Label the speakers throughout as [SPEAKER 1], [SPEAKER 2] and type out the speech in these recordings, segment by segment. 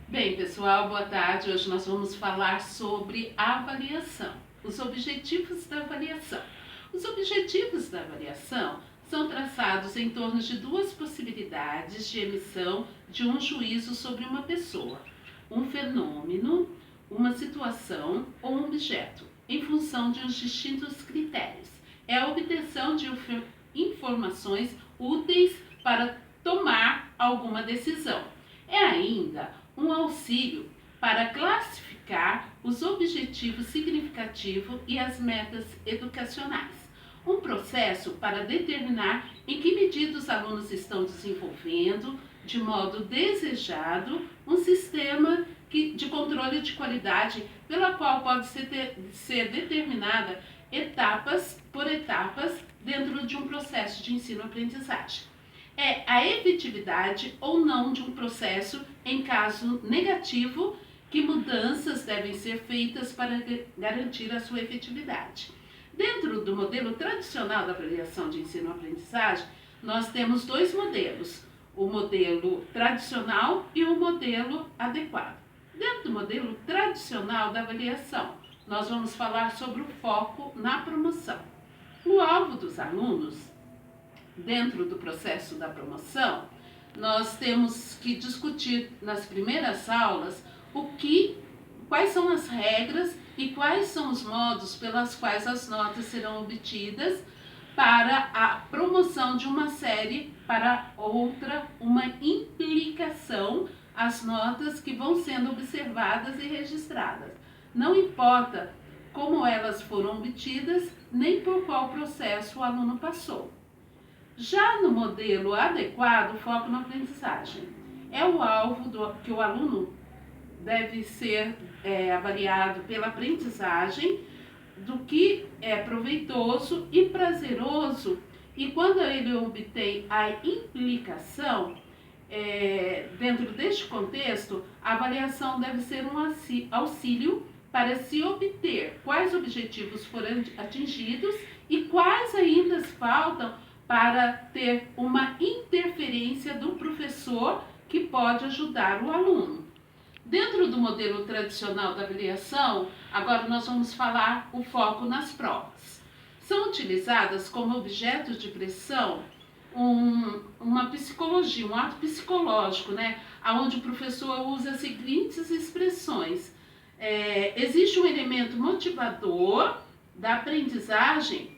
[SPEAKER 1] Bem, pessoal, boa tarde. Hoje nós vamos falar sobre avaliação, os objetivos da avaliação. Os objetivos da avaliação são traçados em torno de duas possibilidades de emissão de um juízo sobre uma pessoa, um fenômeno, uma situação ou um objeto, em função de uns distintos critérios. É a obtenção de informações úteis para tomar alguma decisão. É ainda um auxílio para classificar os objetivos significativos e as metas educacionais. Um processo para determinar em que medida os alunos estão desenvolvendo, de modo desejado, um sistema de controle de qualidade, pela qual pode ser determinada etapas por etapas dentro de um processo de ensino-aprendizagem. É a efetividade ou não de um processo em caso negativo, que mudanças devem ser feitas para garantir a sua efetividade. Dentro do modelo tradicional da avaliação de ensino-aprendizagem, nós temos dois modelos, o modelo tradicional e o modelo adequado. Dentro do modelo tradicional da avaliação, nós vamos falar sobre o foco na promoção. O alvo dos alunos, dentro do processo da promoção, nós temos que discutir nas primeiras aulas quais são as regras e quais são os modos pelas quais as notas serão obtidas para a promoção de uma série para outra, uma implicação às notas que vão sendo observadas e registradas. Não importa como elas foram obtidas, nem por qual processo o aluno passou. Já no modelo adequado, o foco na aprendizagem. É o alvo que o aluno deve ser avaliado pela aprendizagem, do que é proveitoso e prazeroso, e quando ele obtém a implicação, dentro deste contexto, a avaliação deve ser um auxílio para se obter quais objetivos foram atingidos e quais ainda faltam para ter uma interferência do professor que pode ajudar o aluno. Dentro do modelo tradicional da avaliação, agora nós vamos falar o foco nas provas. São utilizadas como objeto de pressão uma psicologia, um ato psicológico, onde o professor usa as seguintes expressões. Existe um elemento motivador da aprendizagem,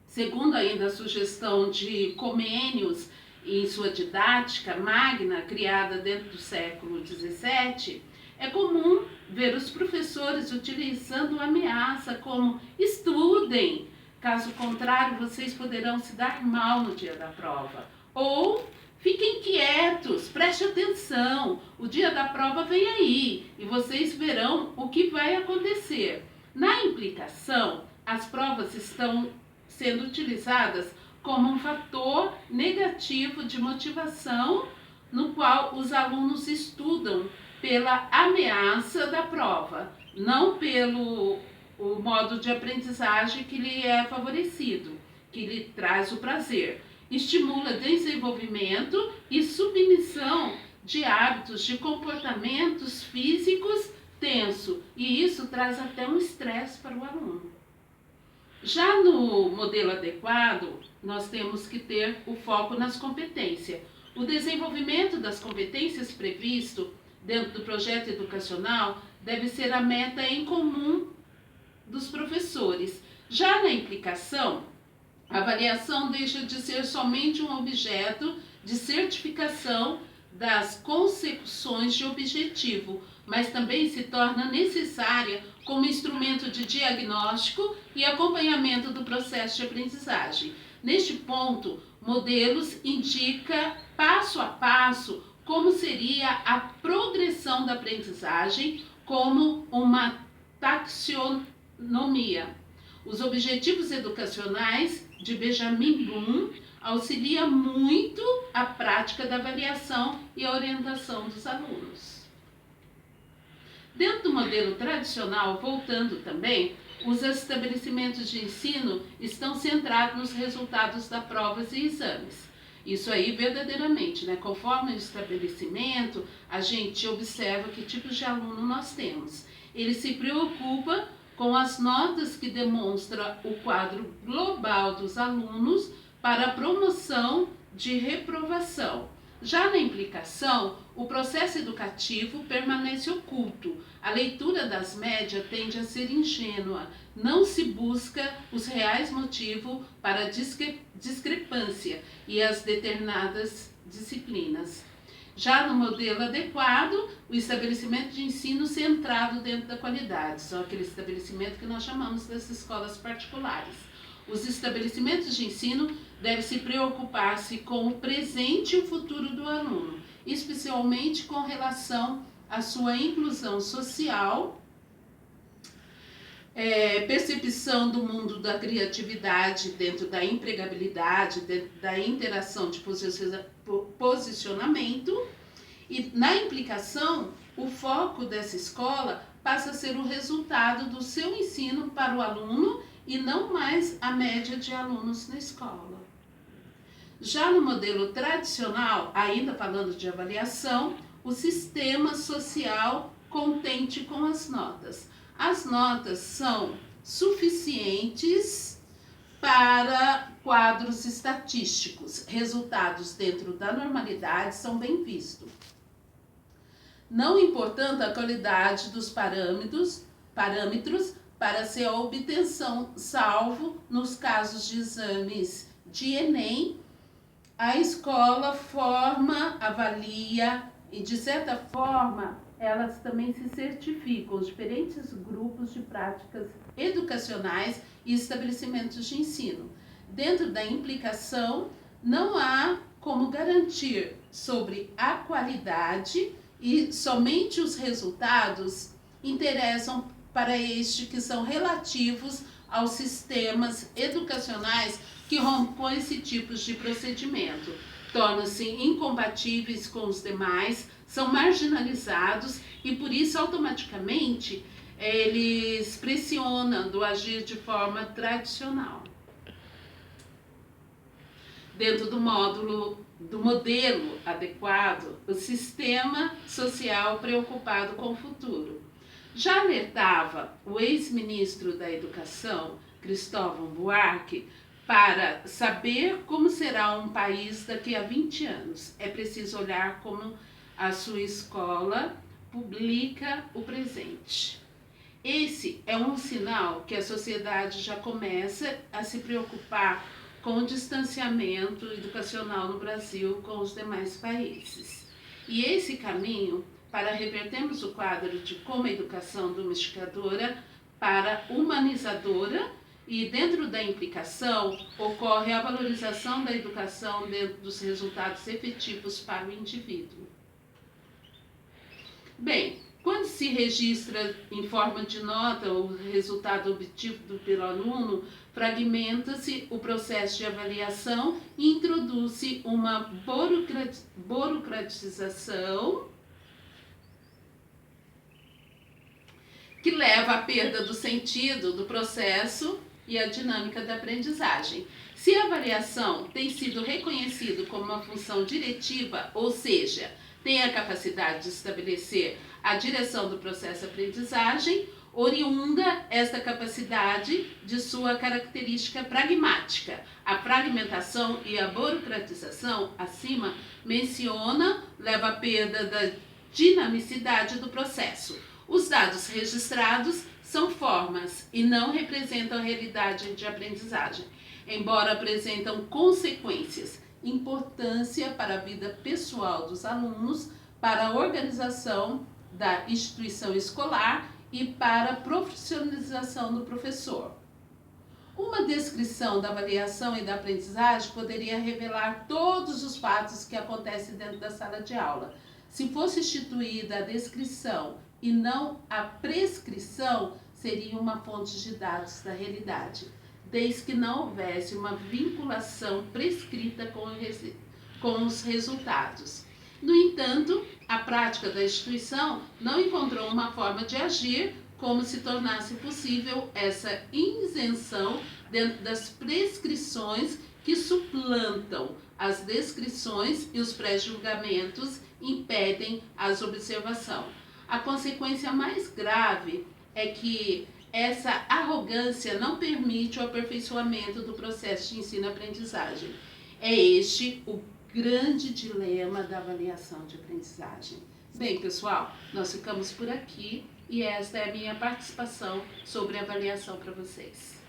[SPEAKER 1] segundo ainda a sugestão de Comênios em sua didática magna, criada dentro do século XVII, é comum ver os professores utilizando ameaça como estudem, caso contrário vocês poderão se dar mal no dia da prova, ou fiquem quietos, prestem atenção, o dia da prova vem aí e vocês verão o que vai acontecer. Na implicação, as provas estão sendo utilizadas como um fator negativo de motivação, no qual os alunos estudam pela ameaça da prova, não pelo modo de aprendizagem que lhe é favorecido, que lhe traz o prazer. Estimula desenvolvimento e submissão de hábitos, de comportamentos físicos tenso, e isso traz até um estresse para o aluno. Já no modelo adequado, nós temos que ter o foco nas competências. O desenvolvimento das competências previsto dentro do projeto educacional deve ser a meta em comum dos professores. Já na implicação, a avaliação deixa de ser somente um objeto de certificação das consecuções de objetivo, mas também se torna necessária como instrumento de diagnóstico e acompanhamento do processo de aprendizagem. Neste ponto, Modelos indica passo a passo como seria a progressão da aprendizagem como uma taxonomia. Os objetivos educacionais de Benjamin Bloom auxilia muito a prática da avaliação e a orientação dos alunos. Dentro do modelo tradicional, voltando também, os estabelecimentos de ensino estão centrados nos resultados das provas e exames. Isso aí verdadeiramente, né? Conforme o estabelecimento, a gente observa que tipos de aluno nós temos. Ele se preocupa com as notas que demonstram o quadro global dos alunos para a promoção de reprovação. Já na implicação, o processo educativo permanece oculto. A leitura das médias tende a ser ingênua. Não se busca os reais motivos para a discrepância e as determinadas disciplinas. Já no modelo adequado, o estabelecimento de ensino centrado dentro da qualidade, são aquele estabelecimento que nós chamamos das escolas particulares. Os estabelecimentos de ensino devem se preocupar-se com o presente e o futuro do aluno, especialmente com relação à sua inclusão social, percepção do mundo da criatividade dentro da empregabilidade, dentro da interação de posicionamento, e na implicação, o foco dessa escola passa a ser o resultado do seu ensino para o aluno e não mais a média de alunos na escola. Já no modelo tradicional, ainda falando de avaliação, o sistema social contente com as notas. As notas são suficientes para quadros estatísticos. Resultados dentro da normalidade são bem vistos. Não importando a qualidade dos parâmetros para sua obtenção, salvo nos casos de exames de Enem, a escola forma, avalia e, de certa forma, elas também se certificam os diferentes grupos de práticas educacionais e estabelecimentos de ensino. Dentro da implicação, não há como garantir sobre a qualidade e somente os resultados interessam para este que são relativos aos sistemas educacionais que rompem esse tipo de procedimento. Tornam-se incompatíveis com os demais, são marginalizados e por isso automaticamente eles pressionam do agir de forma tradicional. Dentro do modelo adequado, o sistema social preocupado com o futuro. Já alertava o ex-ministro da Educação, Cristóvão Buarque, para saber como será um país daqui a 20 anos. É preciso olhar como a sua escola publica o presente. Esse é um sinal que a sociedade já começa a se preocupar com o distanciamento educacional no Brasil com os demais países. E esse caminho para revertermos o quadro de como a educação domesticadora para humanizadora, e dentro da implicação ocorre a valorização da educação dentro dos resultados efetivos para o indivíduo. Bem, quando se registra em forma de nota o resultado obtido pelo aluno, fragmenta-se o processo de avaliação e introduz-se uma burocratização que leva à perda do sentido do processo e a dinâmica da aprendizagem. Se a avaliação tem sido reconhecida como uma função diretiva, ou seja, tem a capacidade de estabelecer a direção do processo de aprendizagem, oriunda esta capacidade de sua característica pragmática. A fragmentação e a burocratização, acima menciona, leva à perda da dinamicidade do processo. Os dados registrados são formas e não representam a realidade de aprendizagem, embora apresentam consequências, importância para a vida pessoal dos alunos, para a organização da instituição escolar e para a profissionalização do professor. Uma descrição da avaliação e da aprendizagem poderia revelar todos os fatos que acontecem dentro da sala de aula. Se fosse instituída a descrição e não a prescrição, seria uma fonte de dados da realidade, desde que não houvesse uma vinculação prescrita com os resultados. No entanto, a prática da instituição não encontrou uma forma de agir como se tornasse possível essa isenção dentro das prescrições que suplantam As descrições e os pré-julgamentos impedem as observações. A consequência mais grave é que essa arrogância não permite o aperfeiçoamento do processo de ensino-aprendizagem. É este o grande dilema da avaliação de aprendizagem. Bem, pessoal, nós ficamos por aqui e esta é a minha participação sobre avaliação para vocês.